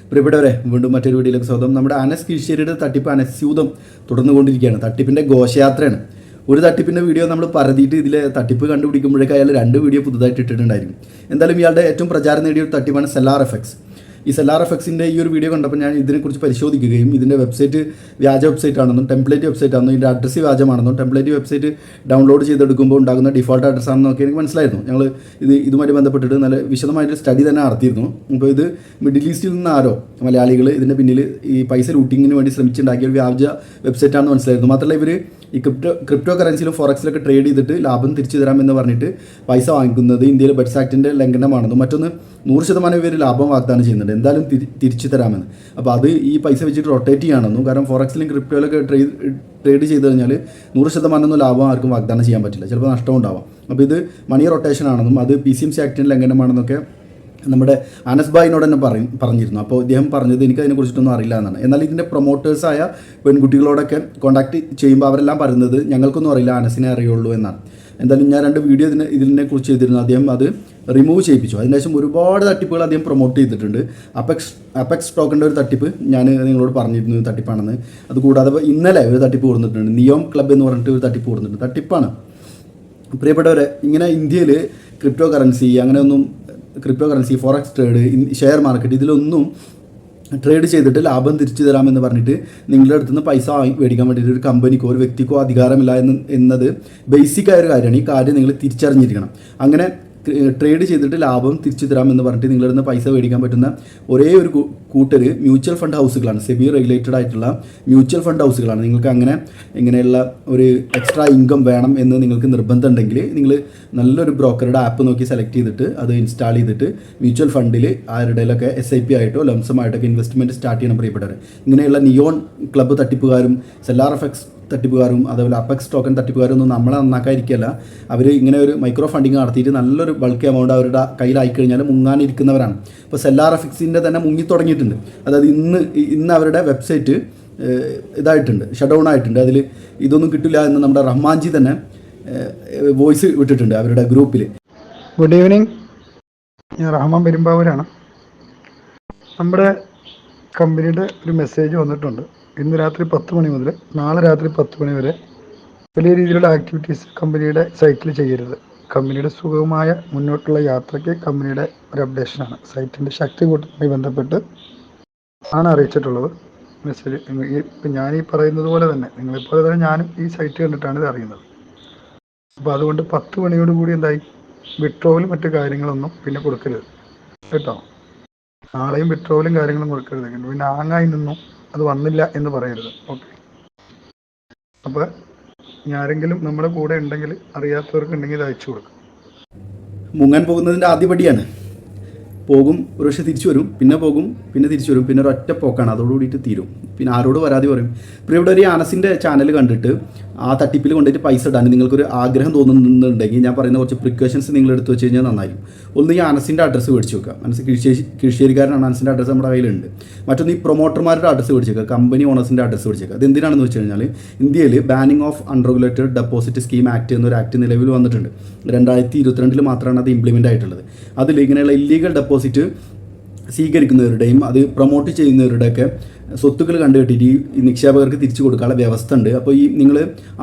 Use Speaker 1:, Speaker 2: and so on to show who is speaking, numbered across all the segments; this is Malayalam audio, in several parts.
Speaker 1: പ്രിയപ്പെട്ടവരെ, വീണ്ടും മറ്റൊരു വീഡിയോയിലേക്ക് സ്വാഗതം. നമ്മുടെ അനസ് കീഴ്ശ്ശേരിയുടെ തട്ടിപ്പ് അനസ്യൂതം തുടർന്നുകൊണ്ടിരിക്കുകയാണ്. തട്ടിപ്പിൻ്റെ ഘോഷയാത്രയാണ്. ഒരു തട്ടിപ്പിൻ്റെ വീഡിയോ നമ്മൾ പരതിയിട്ട് ഇതിലെ തട്ടിപ്പ് കണ്ടുപിടിക്കുമ്പോഴേക്കും അയാൾ 2 വീഡിയോ പുതുതായിട്ട് ഇട്ടിട്ടുണ്ടായിരിക്കും. എന്തായാലും ഇയാളുടെ ഏറ്റവും പ്രചാരം നേടിയ ഒരു തട്ടിപ്പാണ് സെല്ലാർ എഫക്സ്. ഈ സെല്ലാർ എഫക്സിൻ്റെ ഈ ഒരു വീഡിയോ കണ്ടപ്പോൾ ഞാൻ ഇതിനെക്കുറിച്ച് പരിശോധിക്കുകയും ഇതിൻ്റെ വെബ്സൈറ്റ് വ്യാജ വെബ്സൈറ്റ് ആണെന്നും ടെംപ്ലേറ്റ് വെബ്സൈറ്റ് ആണെന്നും ഇതിൻ്റെ അഡ്രസ്സ് വ്യാജമാണെന്നും ടെംപ്ലേറ്റ് വെബ്സൈറ്റ് ഡൗൺലോഡ് ചെയ്തെടുക്കുമ്പോൾ ഉണ്ടാകുന്ന ഡിഫോൾട്ട് അഡ്രസ്സ് ആണെന്നൊക്കെ എനിക്ക് മനസ്സിലായിരുന്നു. ഞങ്ങൾ ഇതുമായിട്ട് ബന്ധപ്പെട്ടിട്ട് നല്ല വിശദമായിട്ട് സ്റ്റഡി തന്നെ നടത്തിയിരുന്നു. അപ്പോൾ ഇത് മിഡിൽ ഈസ്റ്റിൽ നിന്ന് ആരോ മലയാളികൾ ഇതിൻ്റെ പിന്നിൽ ഈ പൈസ ലൂട്ടിങ്ങിന് വേണ്ടി ശ്രമിച്ചുണ്ടാക്കിയ ഒരു വ്യാജ വെബ്സൈറ്റാണെന്ന് മനസ്സിലായിരുന്നു. മാത്രമല്ല ഇവർ ഈ ക്രിപ്റ്റോ കറൻസിയിലും ഫോറക്സിലൊക്കെ ട്രേഡ് ചെയ്തിട്ട് ലാഭം തിരിച്ചു തരാമെന്ന് പറഞ്ഞിട്ട് പൈസ വാങ്ങിക്കുന്നത് ഇന്ത്യയിൽ ബഡ്സ് ആക്ടിൻ്റെ ലംഘനമാണെന്നും മറ്റൊന്ന് 100% ഇവർ ലാഭം വാഗ്ദാനം ചെയ്യുന്നുണ്ട്, എന്തായാലും തിരിച്ചു തരാമെന്ന്. അപ്പോൾ അത് ഈ പൈസ വെച്ചിട്ട് റൊട്ടേറ്റ് ചെയ്യുകയാണെന്നും, കാരണം ഫോറക്സിലും ക്രിപ്റ്റോയിലൊക്കെ ട്രേഡ് ചെയ്ത് കഴിഞ്ഞാൽ 100% ആർക്കും വാഗ്ദാനം ചെയ്യാൻ പറ്റില്ല, ചിലപ്പോൾ നഷ്ടം ഉണ്ടാവാം. അപ്പോൾ ഇത് മണി റൊട്ടേഷൻ ആണെന്നും അത് PCMC ആക്ടിൻ്റെ ലംഘനമാണെന്നൊക്കെ നമ്മുടെ അനസ് ഭായിനോട് തന്നെ പറഞ്ഞിരുന്നു. അപ്പോൾ ഇദ്ദേഹം പറഞ്ഞത് എനിക്ക് അതിനെക്കുറിച്ചിട്ടൊന്നും അറിയില്ല എന്നാണ്. എന്നാൽ ഇതിൻ്റെ പ്രൊമോട്ടേഴ്സായ പെൺകുട്ടികളോടൊക്കെ കോൺടാക്ട് ചെയ്യുമ്പോൾ അവരെല്ലാം പറയുന്നത് ഞങ്ങൾക്കൊന്നും അറിയില്ല, അനസിനെ അറിയുള്ളൂ എന്നാണ്. എന്തായാലും ഞാൻ 2 വീഡിയോ ഇതിനെക്കുറിച്ച് ചെയ്തിരുന്നു. അദ്ദേഹം അത് റിമൂവ് ചെയ്യിപ്പിച്ചു. അതിനുശേഷം ഒരുപാട് തട്ടിപ്പുകൾ അദ്ദേഹം പ്രൊമോട്ട് ചെയ്തിട്ടുണ്ട്. അപെക്സ് ടോക്കൻ്റെ ഒരു തട്ടിപ്പ് ഞാൻ നിങ്ങളോട് പറഞ്ഞിരുന്നു തട്ടിപ്പാണെന്ന്. അതുകൂടാതെ ഇന്നലെ ഒരു തട്ടിപ്പ് കൊടുത്തിട്ടുണ്ട്, നിയോം ക്ലബ് എന്ന് പറഞ്ഞിട്ട് ഒരു തട്ടിപ്പ് കൊടുത്തിട്ടുണ്ട്. തട്ടിപ്പാണ് പ്രിയപ്പെട്ടവരെ. ഇങ്ങനെ ഇന്ത്യയിൽ crypto currency forex trade, share market, ഇതിലൊന്നും ട്രേഡ് ചെയ്തിട്ട് ലാഭം തിരിച്ചു തരാമെന്ന് പറഞ്ഞിട്ട് നിങ്ങളുടെ അടുത്ത് നിന്ന് പൈസ മേടിക്കാൻ വേണ്ടിയിട്ട് ഒരു കമ്പനിക്കോ ഒരു വ്യക്തിക്കോ അധികാരമില്ല എന്നത് ബേസിക്കായ ഒരു കാര്യമാണ്. ഈ കാര്യം നിങ്ങൾ തിരിച്ചറിഞ്ഞിരിക്കണം. അങ്ങനെ ട്രേഡ് ചെയ്തിട്ട് ലാഭം തിരിച്ചു തരാമെന്ന് പറഞ്ഞിട്ട് നിങ്ങളുടെ നിന്ന് പൈസ മേടിക്കാൻ പറ്റുന്ന ഒരേ ഒരു കൂട്ടർ മ്യൂച്വൽ ഫണ്ട് ഹൗസുകളാണ്. സെബി റെഗുലേറ്റഡ് ആയിട്ടുള്ള മ്യൂച്വൽ ഫണ്ട് ഹൗസുകളാണ്. നിങ്ങൾക്ക് ഇങ്ങനെയുള്ള ഒരു എക്സ്ട്രാ ഇൻകം വേണം എന്ന് നിങ്ങൾക്ക് നിർബന്ധം ഉണ്ടെങ്കിൽ നിങ്ങൾ നല്ലൊരു ബ്രോക്കറുടെ ആപ്പ് നോക്കി സെലക്ട് ചെയ്തിട്ട് അത് ഇൻസ്റ്റാൾ ചെയ്തിട്ട് മ്യൂച്വൽ ഫണ്ടിൽ ആരുടെയിലൊക്കെ SIP ആയിട്ടോ ലംസമായിട്ടൊക്കെ ഇൻവെസ്റ്റ്മെൻറ്റ് സ്റ്റാർട്ട് ചെയ്യണം പ്രിയപ്പെട്ടവർ. ഇങ്ങനെയുള്ള നിയോൺ ക്ലബ്ബ് തട്ടിപ്പുകാരും സെല്ലാർ എഫക്സ് തട്ടിപ്പുകാരും അതേപോലെ അപെക്സ് ടോക്കൺ തട്ടിപ്പുകാരും ഒന്നും നമ്മളെ നന്നാക്കാതിരിക്കുകയല്ല. അവർ ഇങ്ങനെ ഒരു മൈക്രോ ഫണ്ടിങ് നടത്തിയിട്ട് നല്ലൊരു ബൾക്ക് എമൗണ്ട് അവരുടെ കയ്യിലായി കഴിഞ്ഞാൽ മുങ്ങാനിരിക്കുന്നവരാണ്. ഇപ്പോൾ സെല്ലാർ എഫക്സിൻ്റെ തന്നെ മുങ്ങിത്തുടങ്ങിയിട്ടുണ്ട്. അതായത് ഇന്ന് അവരുടെ വെബ്സൈറ്റ് ഇതായിട്ടുണ്ട്, ഷട്ട് ഡൗൺ ആയിട്ടുണ്ട്. അതിൽ ഇതൊന്നും കിട്ടില്ല എന്ന് നമ്മുടെ റഹ്മാൻജി തന്നെ വോയിസ് വിട്ടിട്ടുണ്ട് അവരുടെ ഗ്രൂപ്പിൽ.
Speaker 2: ഗുഡ് ഈവനിങ്, ഞാൻ റഹ്മാൻ പെരുമ്പാവൂരാണ്. നമ്മുടെ കമ്പനിയുടെ ഒരു മെസ്സേജ് വന്നിട്ടുണ്ട്. ഇന്ന് രാത്രി 10 മണി മുതൽ നാളെ രാത്രി 10 മണി വരെ വലിയ രീതിയിലുള്ള ആക്ടിവിറ്റീസ് കമ്പനിയുടെ സൈറ്റിൽ ചെയ്യരുത്. കമ്പനിയുടെ സുഗമമായ മുന്നോട്ടുള്ള യാത്രയ്ക്ക് കമ്പനിയുടെ ഒരു അപ്ഡേഷനാണ്. സൈറ്റിൻ്റെ ശക്തി കൂട്ടുന്നതുമായി ബന്ധപ്പെട്ട് ആണ് അറിയിച്ചിട്ടുള്ളത് മെസ്സേജ്. ഇപ്പം ഞാൻ ഈ പറയുന്നത് പോലെ തന്നെ നിങ്ങളിപ്പോൾ തന്നെ ഞാനും ഈ സൈറ്റ് കണ്ടിട്ടാണ് ഇത് അറിയുന്നത്. അപ്പോൾ അതുകൊണ്ട് 10 മണിയോടുകൂടി എന്തായി വിഡ്രോവലും മറ്റു കാര്യങ്ങളൊന്നും പിന്നെ കൊടുക്കരുത് കേട്ടോ. നാളെയും വിഡ്രോവലും കാര്യങ്ങളും കൊടുക്കരുത്. പിന്നെ ആങ്ങായി നിന്നും അത് വന്നില്ല എന്ന് പറയരുത്. ഓക്കെ, അപ്പോൾ ആരെങ്കിലും നമ്മുടെ കൂടെ ഉണ്ടെങ്കിൽ അറിയാത്തവർക്ക് ഉണ്ടെങ്കിൽ ഇത് അയച്ചു കൊടുക്കും.
Speaker 1: മുങ്ങാൻ പോകുന്നതിൻ്റെ ആദ്യപടിയാണ്. പോകും, ഒരു പക്ഷേ തിരിച്ചു വരും, പിന്നെ പോകും, പിന്നെ തിരിച്ചു വരും, പിന്നെ ഒരൊറ്റ പോക്കാണ്. അതോടുകൂടിയിട്ട് തീരും. പിന്നെ ആരോട് പരാതി പറയും? ഇപ്പോൾ ഇവിടെ ഒരു അനസിൻ്റെ ചാനൽ കണ്ടിട്ട് ആ തട്ടിപ്പിൽ കൊണ്ടുപോയിട്ട് പൈസ ഇടാൻ നിങ്ങൾക്കൊരു ആഗ്രഹം തോന്നുന്നുണ്ടെങ്കിൽ ഞാൻ പറയുന്ന കുറച്ച് പ്രിക്കോഷൻസ് നിങ്ങൾ എടുത്ത് വെച്ച് കഴിഞ്ഞാൽ നന്നായിരിക്കും. ഒന്ന്, ഈ അനസിൻ്റെ അഡ്രസ്സ് മേടിച്ച് വെക്കുക. അനസ് കീഴ്ശ്ശേരിക്കാരനാണ്, അനസിൻ്റെ അഡ്രസ്സ് നമ്മുടെ കയ്യിലുണ്ട്. മറ്റൊന്ന്, ഈ പ്രൊമോട്ടർമാരുടെ അഡ്രസ്സ് മേടിച്ച് വെക്കുക, കമ്പനി ഓണേഴ്സിൻ്റെ അഡ്രസ്സ് മേടിച്ച് വെക്കുക. അത് എന്തിനാണെന്ന് വെച്ച് കഴിഞ്ഞാൽ ഇന്ത്യയിൽ banning of unregulated deposit scheme act എന്നൊരു ആക്ട് നിലവിൽ വന്നിട്ടുണ്ട്. 2022 മാത്രമാണ് അത് ഇംപ്ലിമെൻ്റ് ആയിട്ടുള്ളത്. അതിൽ ഇങ്ങനെയുള്ള ഇല്ലീഗൽ ഡെപ്പോസിറ്റ് സ്വീകരിക്കുന്നവരുടെയും അത് പ്രൊമോട്ട് ചെയ്യുന്നവരുടെയൊക്കെ സ്വത്തുക്കൾ കണ്ടുകെട്ടിട്ട് ഈ നിക്ഷേപകർക്ക് തിരിച്ചു കൊടുക്കാനുള്ള വ്യവസ്ഥ ഉണ്ട്. അപ്പോൾ ഈ നിങ്ങൾ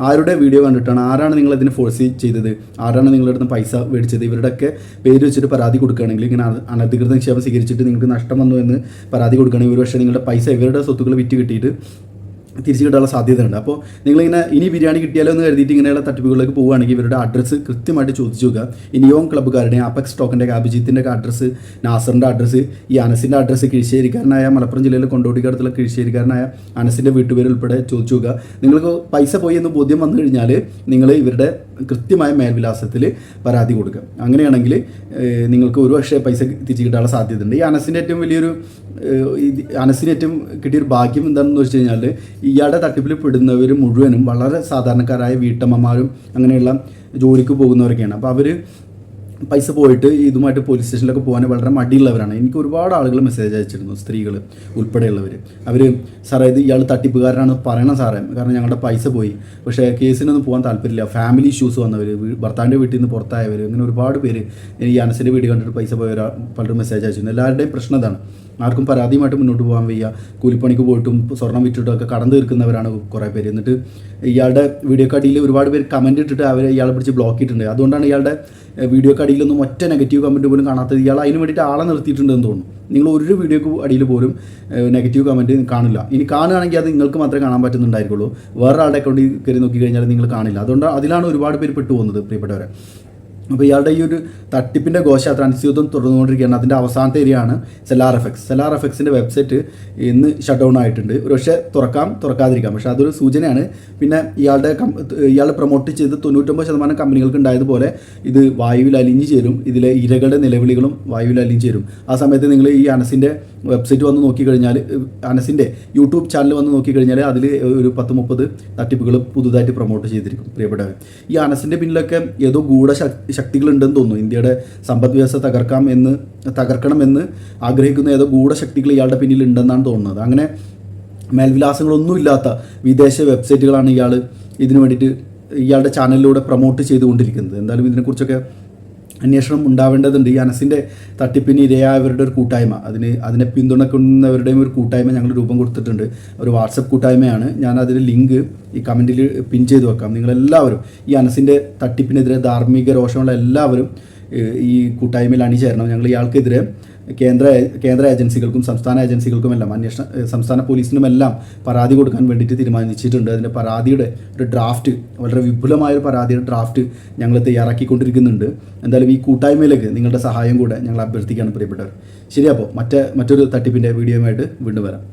Speaker 1: ആരുടെ വീഡിയോ കണ്ടിട്ടാണ്, ആരാണ് നിങ്ങളതിന് ഫോഴ്സ് ചെയ്തത്, ആരാണ് നിങ്ങളുടെ അടുത്ത് പൈസ മേടിച്ചത്, ഇവരുടെയൊക്കെ പേര് വെച്ചിട്ട് പരാതി കൊടുക്കുകയാണെങ്കിൽ, ഇങ്ങനെ അനധികൃത നിക്ഷേപം സ്വീകരിച്ചിട്ട് നിങ്ങൾക്ക് നഷ്ടം വന്നു എന്ന് പരാതി കൊടുക്കുകയാണെങ്കിൽ ഒരു പക്ഷേ നിങ്ങളുടെ പൈസ ഇവരുടെ സ്വത്തുക്കൾ വിറ്റ് കിട്ടിയിട്ട് തിരിച്ചു കിട്ടാനുള്ള സാധ്യതയുണ്ട്. അപ്പോൾ നിങ്ങളിങ്ങനെ ഇനി ബിരിയാണി കിട്ടിയാലോ എന്ന് കരുതിയിട്ട് ഇങ്ങനെയുള്ള തട്ടിപ്പുകളിലേക്ക് പോവുകയാണെങ്കിൽ ഇവരുടെ അഡ്രസ്സ് കൃത്യമായിട്ട് ചോദിച്ചു നോക്കുക. ഈ നിയോം ക്ലബ്ബുകാരുടെയും അപെക്സ് ടോക്കൻ്റെ അഭിജിത്തിൻ്റെ അഡ്രസ്സ്, നാസറിൻ്റെ അഡ്രസ്സ്, ഈ അനസിൻ്റെ അഡ്രസ്സ്, കീഴ്ശ്ശേരിക്കാരനായ മലപ്പുറം ജില്ലയിലെ കൊണ്ടോട്ടിക്കടുത്തുള്ള കീഴ്ശ്ശേരിക്കാരനായ അനസിൻ്റെ വീട്ടുപേര് ഉൾപ്പെടെ ചോദിച്ചു നോക്കുക. നിങ്ങൾക്ക് പൈസ പോയി എന്ന് ബോധ്യം വന്നു കഴിഞ്ഞാൽ നിങ്ങൾ ഇവരുടെ കൃത്യമായ മേൽവിലാസത്തിൽ പരാതി കൊടുക്കുക. അങ്ങനെയാണെങ്കിൽ നിങ്ങൾക്ക് ഒരു പക്ഷേ പൈസ തിരിച്ചു കിട്ടാനുള്ള സാധ്യതയുണ്ട്. ഈ അനസിന് ഏറ്റവും കിട്ടിയൊരു ഭാഗ്യം എന്താണെന്ന് വെച്ച് കഴിഞ്ഞാൽ ഇയാളുടെ തട്ടിപ്പിൽ പെടുന്നവർ മുഴുവനും വളരെ സാധാരണക്കാരായ വീട്ടമ്മമാരും അങ്ങനെയുള്ള ജോലിക്ക് പോകുന്നവരൊക്കെയാണ്. അപ്പോൾ അവർ പൈസ പോയിട്ട് ഇതുമായിട്ട് പോലീസ് സ്റ്റേഷനിലൊക്കെ പോകാൻ വളരെ മടിയുള്ളവരാണ്. എനിക്ക് ഒരുപാട് ആളുകൾ മെസ്സേജ് അയച്ചിരുന്നു, സ്ത്രീകൾ ഉൾപ്പെടെയുള്ളവർ. അവർ സാറേ ഇത് ഇയാൾ തട്ടിപ്പുകാരനാണ് പറയണം സാറേ, കാരണം ഞങ്ങളുടെ പൈസ പോയി, പക്ഷേ കേസിനൊന്നും പോകാൻ താല്പര്യമില്ല, ഫാമിലി ഇഷ്യൂസ് വന്നവർ, ഭർത്താവിൻ്റെ വീട്ടിൽ നിന്ന് പുറത്തായവർ, അങ്ങനെ ഒരുപാട് പേര് ഈ അനസിൻ്റെ വീഡിയോ കണ്ടിട്ട് പൈസ പോയവർ പലരും മെസ്സേജ് അയച്ചിരുന്നു. എല്ലാവരുടെയും പ്രശ്നം ഇതാണ്. ആർക്കും പരാതിയുമായിട്ട് മുന്നോട്ട് പോകാൻ വയ്യ. കൂലിപ്പണിക്ക് പോയിട്ടും സ്വർണ്ണം വിറ്റിട്ടൊക്കെ കടം തീർക്കുന്നവരാണ് കുറേ പേര്. എന്നിട്ട് ഇയാളുടെ വീഡിയോക്ക് അടിയിൽ ഒരുപാട് പേര് കമൻറ്റ് ഇട്ടിട്ട് ഇയാളെ പിടിച്ച് ബ്ലോക്ക് ചെയ്തിട്ടുണ്ട്. അതുകൊണ്ടാണ് ഇയാളുടെ വീഡിയോക്ക് അടിയിലൊന്നും ഒറ്റ നെഗറ്റീവ് കമൻറ്റ് പോലും കാണാത്തത്. ഇയാൾ അതിന് വേണ്ടിയിട്ട് ആളെ നിർത്തിയിട്ടുണ്ടെന്ന് തോന്നുന്നു. നിങ്ങൾ ഒരു വീഡിയോക്ക് അടിയിൽ പോലും നെഗറ്റീവ് കമൻറ്റ് കാണില്ല. ഇനി കാണുകയാണെങ്കിൽ അത് നിങ്ങൾക്ക് മാത്രമേ കാണാൻ പറ്റുന്നുണ്ടായിരിക്കുള്ളൂ. വേറൊരാളുടെ അക്കൗണ്ടിൽ കയറി നോക്കിക്കഴിഞ്ഞാൽ നിങ്ങൾ കാണില്ല. അതുകൊണ്ട് അതിലാണ് ഒരുപാട് പേര് പെട്ടുപോകുന്നത് പ്രിയപ്പെട്ടവരെ. അപ്പോൾ ഇയാളുടെ ഈ ഒരു തട്ടിപ്പിൻ്റെ ഘോഷയാത്ര അനിശ്ചിതത്വം തുടർന്നുകൊണ്ടിരിക്കുകയാണ്. അതിൻ്റെ അവസാനത്തെ ഏരിയയാണ് സെലാർ എഫക്സ്. സെലാർ എഫക്സിൻ്റെ വെബ്സൈറ്റ് ഇന്ന് ഷട്ട് ഡൗൺ ആയിട്ടുണ്ട്. ഒരു പക്ഷേ തുറക്കാതിരിക്കാം, പക്ഷേ അതൊരു സൂചനയാണ്. പിന്നെ ഇയാൾ പ്രൊമോട്ട് ചെയ്ത് 99% കമ്പനികൾക്ക് ഉണ്ടായതുപോലെ ഇത് വായുവിൽ അലിഞ്ഞു ചേരും. ഇതിലെ ഇരകളുടെ നിലവിളികളും വായുവിൽ അലിഞ്ഞു ചേരും. ആ സമയത്ത് നിങ്ങൾ ഈ അനസിൻ്റെ വെബ്സൈറ്റ് വന്ന് നോക്കിക്കഴിഞ്ഞാൽ, അനസിൻ്റെ യൂട്യൂബ് ചാനൽ വന്ന് നോക്കിക്കഴിഞ്ഞാൽ അതിൽ ഒരു 10-30 തട്ടിപ്പുകൾ പുതുതായിട്ട് പ്രൊമോട്ട് ചെയ്തിരിക്കും പ്രിയപ്പെട്ടവർ. ഈ അനസിൻ്റെ പിന്നിലൊക്കെ ഏതോ ശക്തികളുണ്ടെന്ന് തോന്നുന്നു. ഇന്ത്യയുടെ സമ്പദ് വ്യവസ്ഥ തകർക്കണമെന്ന് ആഗ്രഹിക്കുന്ന ഏതോ ഗൂഢശക്തികൾ ഇയാളുടെ പിന്നിലുണ്ടെന്നാണ് തോന്നുന്നത്. അങ്ങനെ മേൽവിലാസങ്ങളൊന്നുമില്ലാത്ത വിദേശ വെബ്സൈറ്റുകളാണ് ഇതിനു വേണ്ടിയിട്ട് ഇയാളുടെ ചാനലിലൂടെ പ്രൊമോട്ട് ചെയ്തുകൊണ്ടിരിക്കുന്നത്. എന്തായാലും ഇതിനെക്കുറിച്ചൊക്കെ അന്വേഷണം ഉണ്ടാവേണ്ടതുണ്ട്. ഈ അനസിൻ്റെ തട്ടിപ്പിന് ഇരയായവരുടെ ഒരു കൂട്ടായ്മ, അതിനെ പിന്തുണക്കുന്നവരുടെയും ഒരു കൂട്ടായ്മ ഞങ്ങൾ രൂപം കൊടുത്തിട്ടുണ്ട്. ഒരു വാട്സപ്പ് കൂട്ടായ്മയാണ്. ഞാൻ അതിൻ്റെ ലിങ്ക് ഈ കമൻറ്റിൽ പിൻ ചെയ്ത് വെക്കാം. നിങ്ങളെല്ലാവരും ഈ അനസിൻ്റെ തട്ടിപ്പിനെതിരെ ധാർമ്മിക രോഷമുള്ള എല്ലാവരും ഈ കൂട്ടായ്മയിൽ അണിചേരണം. ഞങ്ങൾ ഇയാൾക്കെതിരെ കേന്ദ്ര ഏജൻസികൾക്കും സംസ്ഥാന ഏജൻസികൾക്കുമെല്ലാം സംസ്ഥാന പോലീസിനുമെല്ലാം പരാതി കൊടുക്കാൻ വേണ്ടിയിട്ട് തീരുമാനിച്ചിട്ടുണ്ട്. അതിൻ്റെ പരാതിയുടെ ഒരു ഡ്രാഫ്റ്റ്, വളരെ വിപുലമായൊരു പരാതിയുടെ ഡ്രാഫ്റ്റ് ഞങ്ങൾ തയ്യാറാക്കിക്കൊണ്ടിരിക്കുന്നുണ്ട്. എന്തായാലും ഈ കൂട്ടായ്മയിലേക്ക് നിങ്ങളുടെ സഹായം കൂടെ ഞങ്ങൾ അഭ്യർത്ഥിക്കുകയാണ് പ്രിയപ്പെട്ടവർ. ശരി, അപ്പോൾ മറ്റൊരു തട്ടിപ്പിൻ്റെ വീഡിയോയുമായിട്ട് വീണ്ടും വരാം.